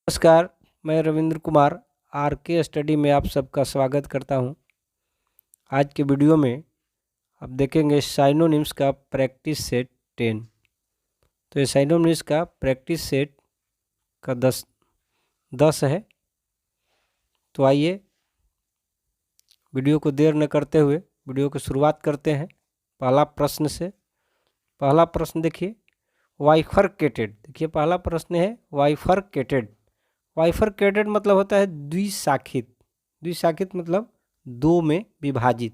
नमस्कार, मैं रविंद्र कुमार आर के स्टडी में आप सबका स्वागत करता हूं। आज के वीडियो में आप देखेंगे साइनोनिम्स का प्रैक्टिस सेट 10। तो ये साइनोनिम्स का प्रैक्टिस सेट का 10 है। तो आइए वीडियो को देर न करते हुए वीडियो की शुरुआत करते हैं पहला प्रश्न से। पहला प्रश्न देखिए, वाइफरकेटेड। देखिए पहला प्रश्न है वाइफरकेटेड। वाइफरकेटेड मतलब होता है द्विशाखित। द्विशाखित मतलब दो में विभाजित।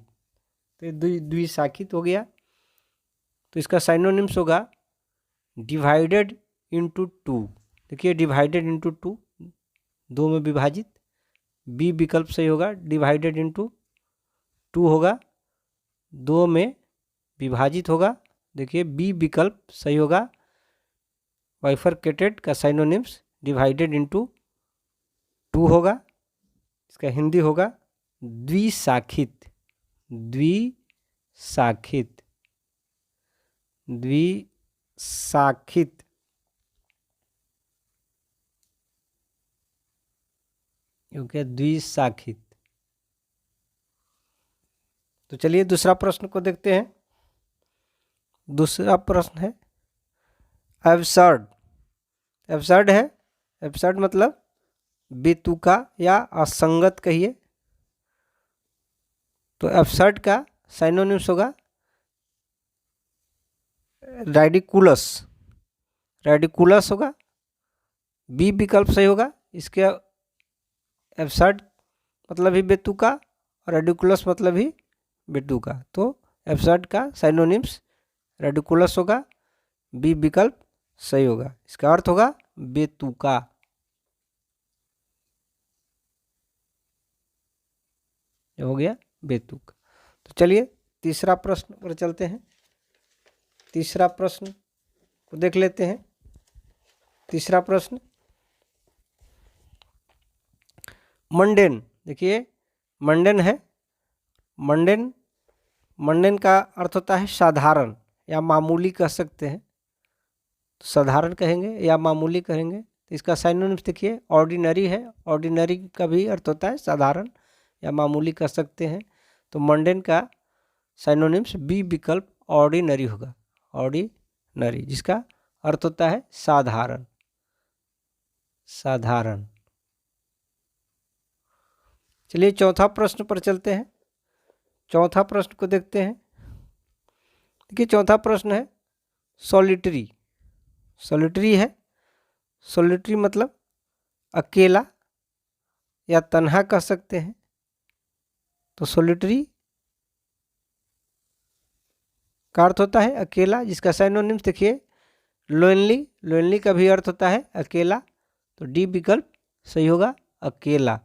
तो ये द्विशाखित हो गया। तो इसका साइनोनिम्स होगा डिवाइडेड इंटू टू। देखिए डिवाइडेड इंटू टू, दो में विभाजित। बी विकल्प सही होगा, डिवाइडेड इंटू टू होगा, दो में विभाजित होगा। देखिए बी विकल्प सही होगा। वाइफरकेटेड का साइनोनिम्स डिवाइडेड इंटू टू होगा। इसका हिंदी होगा द्विशाखित। द्विशाखित, द्विशाखित। क्योंकि द्विशाखित। तो चलिए दूसरा प्रश्न को देखते हैं। दूसरा प्रश्न है एब्सर्ड। एब्सर्ड है, एब्सर्ड मतलब बेतुका या असंगत कहिए। तो एब्सर्ड का साइनोनिम्स होगा राइडिकुलस। राइडिकुलस होगा, बी विकल्प सही होगा। इसके एब्सर्ड मतलब ही बेतुका और राइडिकुलस मतलब ही बेतुका। तो एब्सर्ड का साइनोनिम्स राइडिकुलस होगा, बी विकल्प सही होगा। इसका अर्थ होगा बेतुका। हो गया बेतुका। तो चलिए तीसरा प्रश्न पर चलते हैं। तीसरा प्रश्न को देख लेते हैं। तीसरा प्रश्न मंडेन। देखिए मंडेन है। मंडेन, मंडेन का अर्थ होता है साधारण या मामूली कह सकते हैं। तो साधारण कहेंगे या मामूली कहेंगे। तो इसका साइनोनिम्स देखिए ऑर्डिनरी है। ऑर्डिनरी का भी अर्थ होता है साधारण या मामूली कह सकते हैं। तो मंडेन का साइनोनिम्स बी विकल्प ऑर्डिनरी होगा। ऑर्डिनरी, जिसका अर्थ होता है साधारण। साधारण। चलिए चौथा प्रश्न पर चलते हैं। चौथा प्रश्न को देखते हैं। देखिए चौथा प्रश्न है सॉलिटरी। सॉलिटरी है। सॉलिटरी मतलब अकेला या तन्हा कह सकते हैं। तो सॉलिटरी का अर्थ होता है अकेला, जिसका साइनोनिम्स देखिए लोनली। लोनली का भी अर्थ होता है अकेला। तो डी विकल्प सही होगा, अकेला।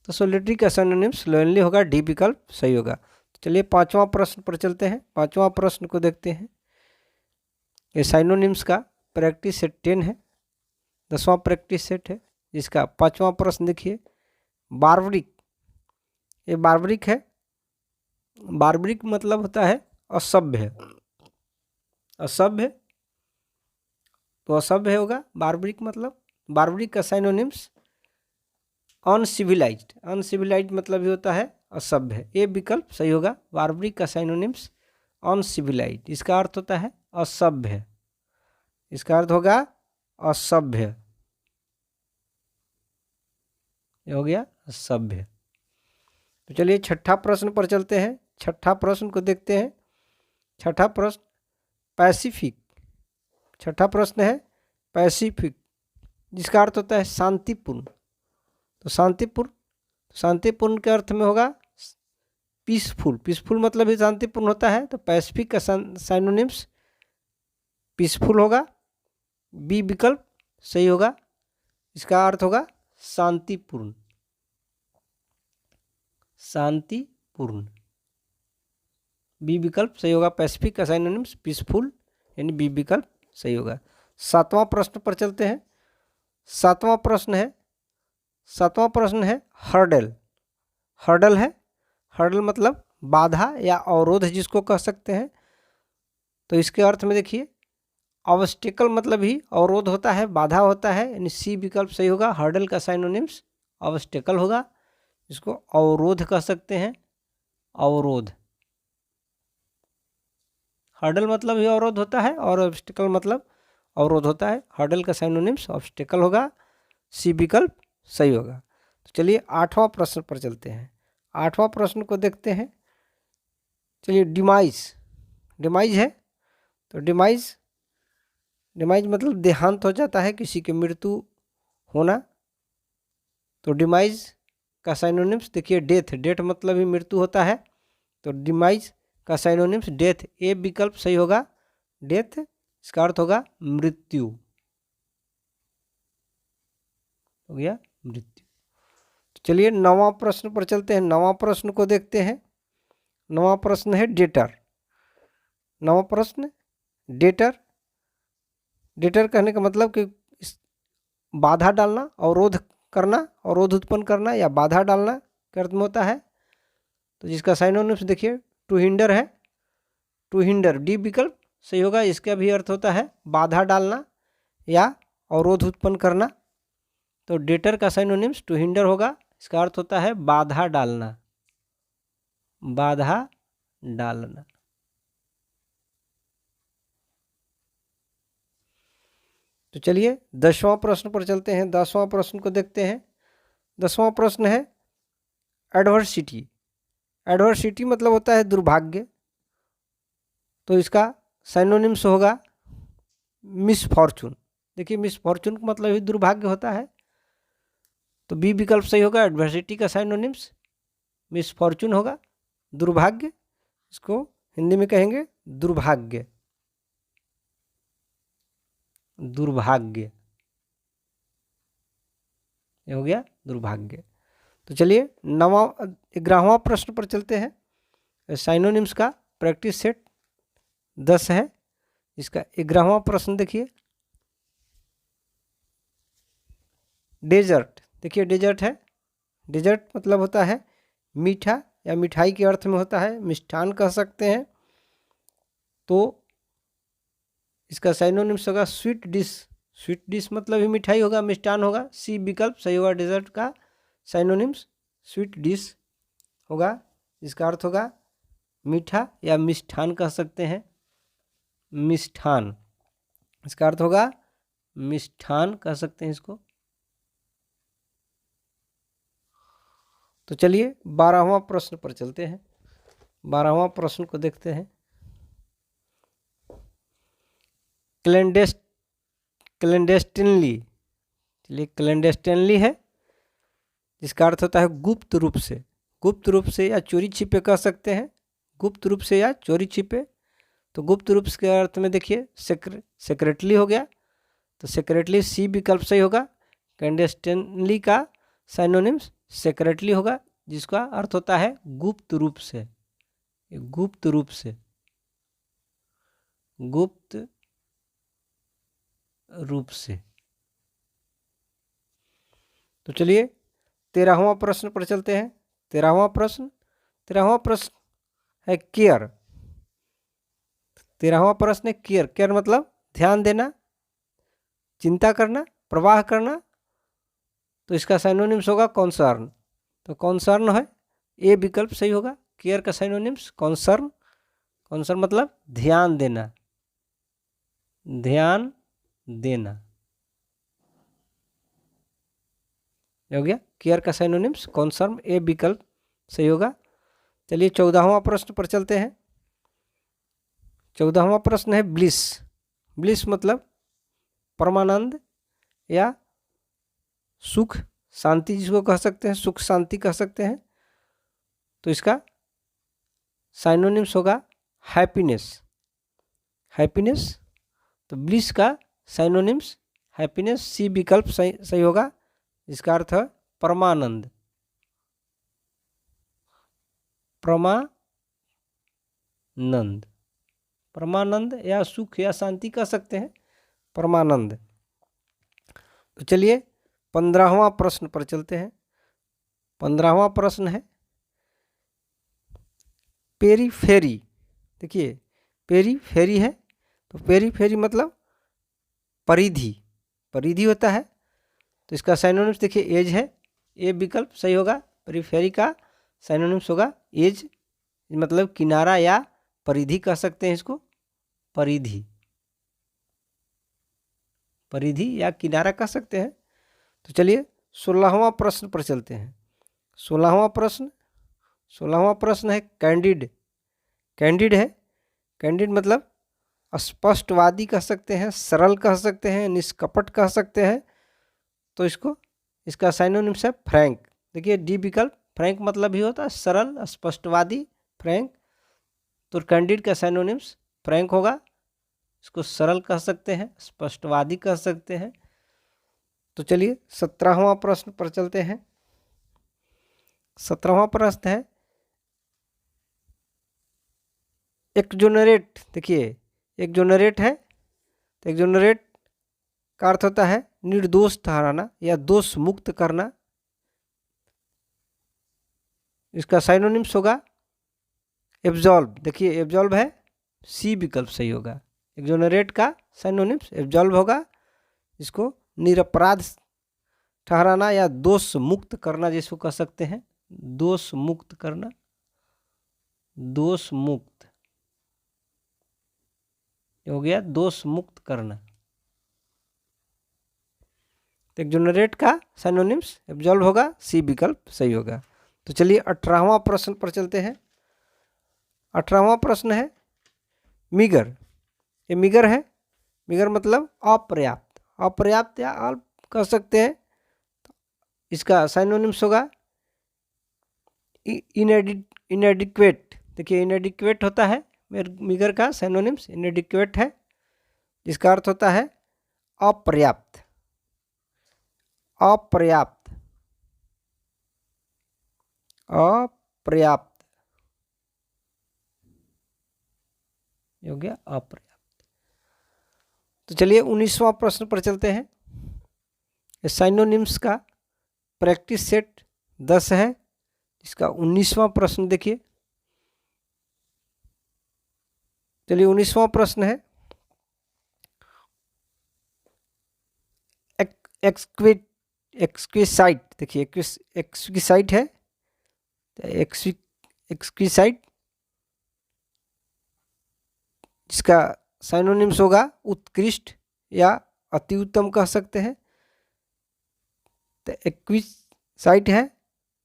तो सॉलिटरी का सिनोनिम्स लोनली होगा, डी विकल्प सही होगा। तो चलिए पांचवा प्रश्न पर चलते हैं। पांचवा प्रश्न को देखते हैं। ये साइनोनिम्स का प्रैक्टिस सेट 10 है। 10वां प्रैक्टिस सेट है, जिसका पांचवा प्रश्न देखिए बार्बरिक। ये बार्बरिक है। बार्बरिक मतलब होता है असभ्य। असभ्य, तो असभ्य होगा बार्बरिक मतलब। बार्बरिक का साइनोनिम्स अनसिविलाइज्ड। अनसिविलाइज्ड मतलब भी होता है असभ्य। ये विकल्प सही होगा। बार्बरिक का साइनोनिम्स अनसिविलाइज्ड, इसका अर्थ होता है असभ्य। इसका अर्थ होगा असभ्य। ये हो गया असभ्य। तो चलिए छठा प्रश्न पर चलते हैं। छठा प्रश्न को देखते हैं। छठा प्रश्न पैसिफिक। छठा प्रश्न है पैसिफिक, जिसका अर्थ होता है शांतिपूर्ण। तो शांतिपूर्ण, शांतिपूर्ण के अर्थ में होगा पीसफुल। पीसफुल मतलब ही शांतिपूर्ण होता है। तो पैसिफिक का साइनोनिम्स पीसफुल होगा, बी विकल्प सही होगा। इसका अर्थ होगा शांतिपूर्ण। शांतिपूर्ण, बी विकल्प सही होगा। पैसिफिक का साइनोनिम्स पीसफुल, यानी बी विकल्प सही होगा। सातवां प्रश्न पर चलते हैं। सातवां प्रश्न है, सातवां प्रश्न है हर्डल। हर्डल है। हर्डल मतलब बाधा या अवरोध जिसको कह सकते हैं। तो इसके अर्थ में देखिए ऑब्स्टिकल मतलब ही अवरोध होता है, बाधा होता है, यानी सी विकल्प सही होगा। हर्डल का साइनोनिम्स ऑब्स्टिकल होगा, इसको अवरोध कह सकते हैं, अवरोध। हर्डल मतलब ही अवरोध होता है और ऑब्स्टिकल मतलब अवरोध होता है। हर्डल का साइनोनिम्स ऑब्स्टिकल होगा, सी विकल्प सही होगा। तो चलिए 8वां प्रश्न पर चलते हैं। 8वां प्रश्न को देखते हैं। चलिए डिमाइज, डिमाइज है तो डिमाइज, डिमाइज मतलब देहांत हो जाता है, किसी की मृत्यु होना। तो डिमाइज का साइनोनिम्स देखिए डेथ, डेथ मतलब ही मृत्यु होता है, तो डिमाइज का साइनोनिम्स डेथ, ए विकल्प सही होगा, डेथ, इसका अर्थ होगा मृत्यु, हो गया मृत्यु। तो चलिए 9वां प्रश्न पर चलते हैं। 9वां प्रश्न को देखते हैं। 9वां प्रश्न है डेटर। 9वां प्रश्न डेटर, डेटर कहने का मतलब कि बाधा डालना, अवरोध करना, अवरोध उत्पन्न करना या बाधा डालना के अर्थ में होता है। तो जिसका साइनोनिम्स देखिए टू हिंडर है, टू हिंडर, डी विकल्प सही होगा। इसका भी अर्थ होता है बाधा डालना या अवरोध उत्पन्न करना। तो डेटर का साइनोनिम्स टू हिंडर होगा, इसका अर्थ होता है बाधा डालना, बाधा डालना। तो चलिए 10वां प्रश्न पर चलते हैं। 10वां प्रश्न को देखते हैं। 10वां प्रश्न है एडवर्सिटी। एडवर्सिटी मतलब होता है दुर्भाग्य, तो इसका साइनोनिम्स होगा मिसफॉर्चून। देखिए मिसफॉर्चून का मतलब ही दुर्भाग्य होता है, तो बी विकल्प सही होगा। एडवर्सिटी का साइनोनिम्स मिसफॉर्चून होगा, दुर्भाग्य, इसको हिंदी में कहेंगे दुर्भाग्य, दुर्भाग्य, ये हो गया दुर्भाग्य। तो चलिए 11वां प्रश्न पर चलते हैं। साइनोनिम्स का प्रैक्टिस सेट 10 है। इसका 11वां प्रश्न देखिए डेजर्ट। देखिए डेजर्ट है, डेजर्ट मतलब होता है मीठा या मिठाई के अर्थ में होता है, मिष्ठान कह सकते हैं। तो इसका साइनोनिम्स होगा स्वीट डिश, स्वीट डिश मतलब ही मिठाई होगा, मिष्ठान होगा, सी विकल्प सही होगा। डेजर्ट का साइनोनिम्स स्वीट डिश होगा, इसका अर्थ होगा मीठा या मिष्ठान कह सकते हैं, मिष्ठान, इसका अर्थ होगा मिष्ठान कह सकते हैं इसको। तो चलिए 12वां प्रश्न पर चलते हैं। 12वां प्रश्न को देखते हैं। क्लैंडेस्टिनली, चलिए क्लैंडेस्टिनली है, जिसका अर्थ होता है गुप्त रूप से, गुप्त रूप से या चोरी छिपे कह सकते हैं, गुप्त रूप से या चोरी छिपे। तो गुप्त रूप के अर्थ में देखिए सेक्रेटली हो गया, तो सेक्रेटली सी विकल्प सही होगा। क्लैंडेस्टिनली का साइनोनिम्स सेक्रेटली होगा, जिसका अर्थ होता है गुप्त रूप से, गुप्त रूप से, गुप्त रूप से। तो चलिए 13वां प्रश्न पर चलते हैं। 13वां प्रश्न है केयर। 13वां प्रश्न है केयर। केयर मतलब ध्यान देना, चिंता करना, प्रवाह करना। तो इसका साइनोनिम्स होगा कॉन्सर्न। तो कॉन्सर्न है, ए विकल्प सही होगा। केयर का साइनोनिम्स कॉन्सर्न, कॉन्सर्न मतलब ध्यान देना, ध्यान देना, हो गया। केयर का साइनोनिम्स कॉन्सर्न, ए विकल्प सही होगा। चलिए 14वां प्रश्न पर चलते हैं। 14वां प्रश्न है ब्लिस। ब्लिस मतलब परमानंद या सुख शांति, जिसको कह सकते हैं सुख शांति कह सकते हैं। तो इसका साइनोनिम्स होगा हैप्पीनेस, हैप्पीनेस। तो ब्लिस का साइनोनिम्स हैप्पीनेस, सी विकल्प सही होगा, इसका अर्थ है परमानंद, परमानंद, परमानंद या सुख या शांति कह सकते हैं, परमानंद। तो चलिए 15वां प्रश्न पर चलते हैं। 15वां प्रश्न है पेरीफेरी। देखिए पेरीफेरी है, तो पेरीफेरी मतलब परिधि, परिधि होता है, तो इसका साइनोनिम्स देखिए एज है, ए विकल्प सही होगा। पेरिफेरी का साइनोनिम्स होगा एज, मतलब किनारा या परिधि कह सकते हैं इसको, परिधि, परिधि या किनारा कह सकते हैं। तो चलिए 16वां प्रश्न पर चलते हैं। 16वां प्रश्न है कैंडिड। कैंडिड है, कैंडिड मतलब स्पष्टवादी कह सकते हैं, सरल कह सकते हैं, निष्कपट कह सकते हैं। तो इसका साइनोनिम्स है फ्रैंक। देखिए डी विकल्प, फ्रैंक मतलब ही होता है सरल, स्पष्टवादी, फ्रैंक। तो कैंडिड का साइनोनिम्स फ्रैंक होगा। इसको सरल कह सकते हैं, स्पष्टवादी कह सकते हैं। तो चलिए 17वां प्रश्न पर चलते हैं। 17वां प्रश्न है एक्जोनरेट। देखिए एक्जोनरेट है, तो एक्जोनरेट का अर्थ होता है निर्दोष ठहराना या दोष मुक्त करना। इसका साइनोनिम्स होगा एब्जॉल्व। देखिए एब्जॉल्व है, सी विकल्प सही होगा। एक्जोनरेट का साइनोनिम्स एब्जॉल्व होगा, इसको निरपराध ठहराना या दोष मुक्त करना जिसको कह सकते हैं, दोष मुक्त करना, दोष मुक्त हो गया, दोष मुक्त करना। तो एक्जोनरेट का साइनोनिम्स एब्जॉल्व होगा, सी विकल्प सही होगा। तो चलिए 18वां प्रश्न पर चलते हैं। 18वां प्रश्न है मीगर। ये मीगर है, मीगर मतलब अपर्याप्त, अपर्याप्त या अल्प कह सकते हैं। इसका साइनोनिम्स होगा इनएडिक्वेट। देखिए इनएडिक्वेट होता है, मीगर का साइनोनिम्स इनएडिक्वेट है, जिसका अर्थ होता है अपर्याप्त, अपर्याप्त, अपर्याप्त हो गया, अपर्याप्त। तो चलिए 19वां प्रश्न पर चलते हैं। साइनोनिम्स का प्रैक्टिस सेट 10 है। इसका 19वां प्रश्न देखिए। चलिए 19वां प्रश्न है एक्सक्विसाइट। देखिए एक्सक्विसाइट है, एक्सक्विसाइट, जिसका साइनोनिम्स होगा उत्कृष्ट या अति उत्तम कह सकते हैं। तो एक्विसाइट है,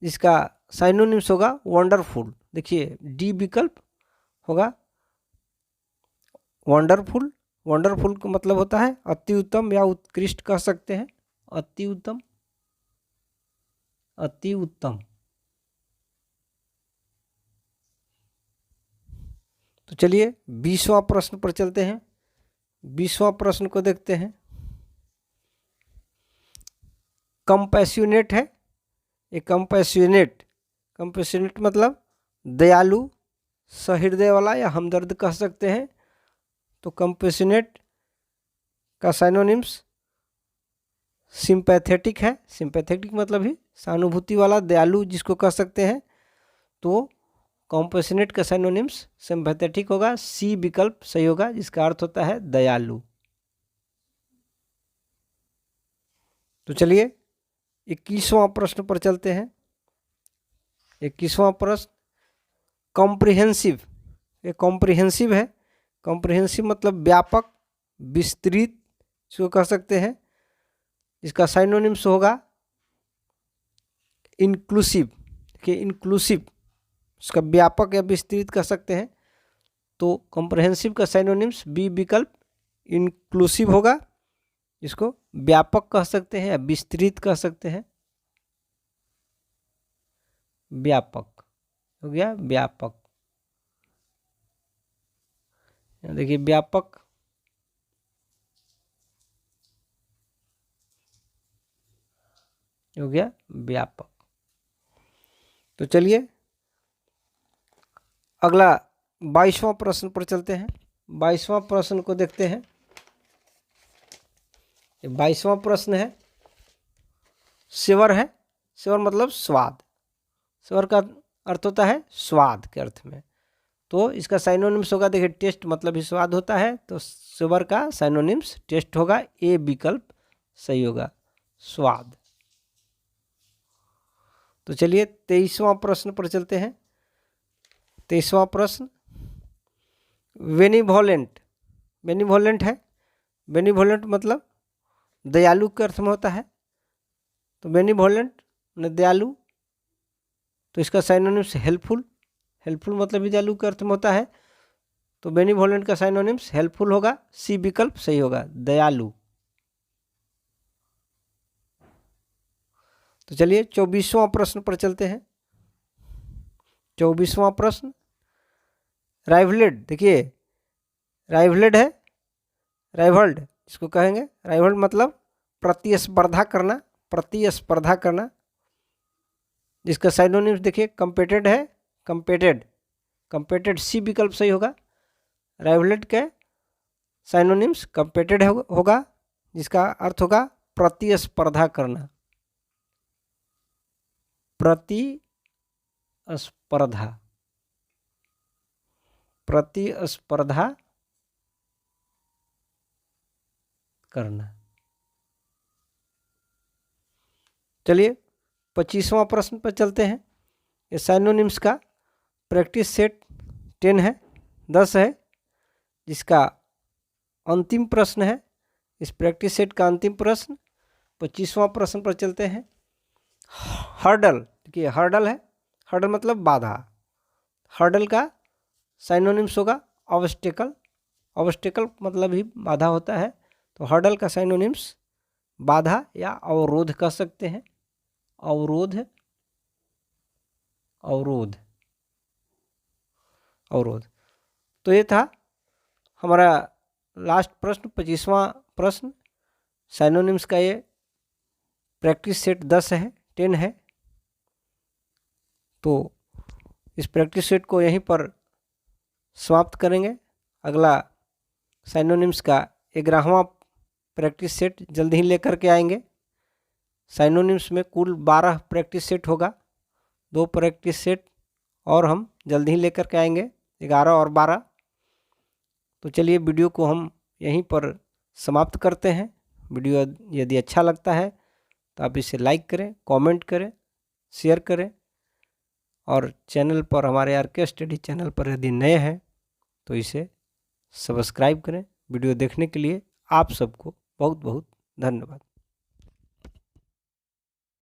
जिसका साइनोनिम्स होगा वंडरफुल। देखिए डी विकल्प होगा वंडरफुल। वंडरफुल का मतलब होता है अति उत्तम या उत्कृष्ट कह सकते हैं, अति उत्तम, अति उत्तम। तो चलिए 20वां प्रश्न पर चलते हैं। 20वां प्रश्न को देखते हैं। कंपैशनेट है, ये कंपैशनेट, कंपैशनेट मतलब दयालु, सहृदय वाला या हमदर्द कह सकते हैं। तो कंपैशनेट का साइनोनिम्स सिंपैथेटिक है, सिंपैथेटिक मतलब ही सहानुभूति वाला, दयालु जिसको कह सकते हैं। तो कंपैशनेट का साइनोनिम्स सिंपैथेटिक होगा, सी विकल्प सही होगा, जिसका अर्थ होता है दयालु। तो चलिए 21वां प्रश्न पर चलते हैं। 21वां प्रश्न कॉम्प्रिहेंसिव। ये कॉम्प्रिहेंसिव है, कॉम्प्रिहेंसिव मतलब व्यापक, विस्तृत इसको कह सकते हैं। इसका साइनोनिम्स होगा इंक्लूसिव। कि इंक्लूसिव इसका व्यापक या विस्तृत कह सकते हैं। तो कॉम्प्रिहेंसिव का साइनोनिम्स बी विकल्प इंक्लूसिव होगा, इसको व्यापक कह सकते हैं या विस्तृत कह सकते हैं। व्यापक हो गया, व्यापक। देखिए व्यापक हो गया, व्यापक। तो चलिए अगला 22वां प्रश्न पर चलते हैं। 22वां प्रश्न को देखते हैं। 22वां प्रश्न है सेवर है, सेवर मतलब स्वाद, सेवर का अर्थ होता है स्वाद के अर्थ में। तो इसका साइनोनिम्स होगा, देखिए टेस्ट मतलब ही स्वाद होता है, तो सोबर का साइनोनिम्स टेस्ट होगा, ए विकल्प सही होगा, स्वाद। तो चलिए 23वां प्रश्न पर चलते हैं। 23वां प्रश्न, बेनिवोलेंट, बेनिवोलेंट है, बेनिवोलेंट मतलब दयालु के अर्थ में होता है, तो बेनिवोलेंट ने दयालु, तो इसका साइनोनिम्स हेल्पफुल, हेल्पफुल मतलब भी दयालु के अर्थ में होता है, तो बेनिवोलेंट का साइनोनिम्स हेल्पफुल होगा, सी विकल्प सही होगा, दयालु। तो चलिए 24वां प्रश्न पर चलते हैं। 24वां प्रश्न, राइवलेड, देखिए राइवलेड है, राइवल्ड इसको कहेंगे, राइवल्ड मतलब प्रतिस्पर्धा करना, प्रतिस्पर्धा करना, जिसका साइनोनिम्स देखिए कंपेटेड है, कंपेटेड, कंपेटेड सी विकल्प सही होगा, राइवलेड के साइनोनिम्स कंपेटेड होगा, जिसका अर्थ होगा प्रतिस्पर्धा करना, प्रतिस्पर्धा, प्रतिस्पर्धा करना। चलिए 25वां प्रश्न पर चलते हैं। ये साइनोनिम्स का प्रैक्टिस सेट 10 है, 10 है, जिसका अंतिम प्रश्न है इस प्रैक्टिस सेट का अंतिम प्रश्न। 25वां प्रश्न पर चलते हैं। हर्डल, देखिए हर्डल है, हर्डल मतलब बाधा, हर्डल का साइनोनिम्स होगा ऑब्स्टेकल, ऑब्स्टेकल मतलब ही बाधा होता है, तो हर्डल का साइनोनिम्स बाधा या अवरोध कह सकते हैं, अवरोध, अवरोध, अवरोध। तो ये था हमारा लास्ट प्रश्न, 25वां प्रश्न। साइनोनिम्स का ये प्रैक्टिस सेट 10 है, 10 है। तो इस प्रैक्टिस सेट को यहीं पर समाप्त करेंगे। अगला साइनोनिम्स का 11वां प्रैक्टिस सेट जल्द ही लेकर के आएंगे। साइनोनिम्स में कुल 12 प्रैक्टिस सेट होगा, 2 प्रैक्टिस सेट और हम जल्द ही लेकर के आएंगे, 11 और 12। तो चलिए वीडियो को हम यहीं पर समाप्त करते हैं। वीडियो यदि अच्छा लगता है तो आप इसे लाइक करें, कमेंट करें, शेयर करें, और चैनल पर, हमारे आरके स्टडी चैनल पर यदि नए हैं तो इसे सब्सक्राइब करें। वीडियो देखने के लिए आप सबको बहुत बहुत धन्यवाद।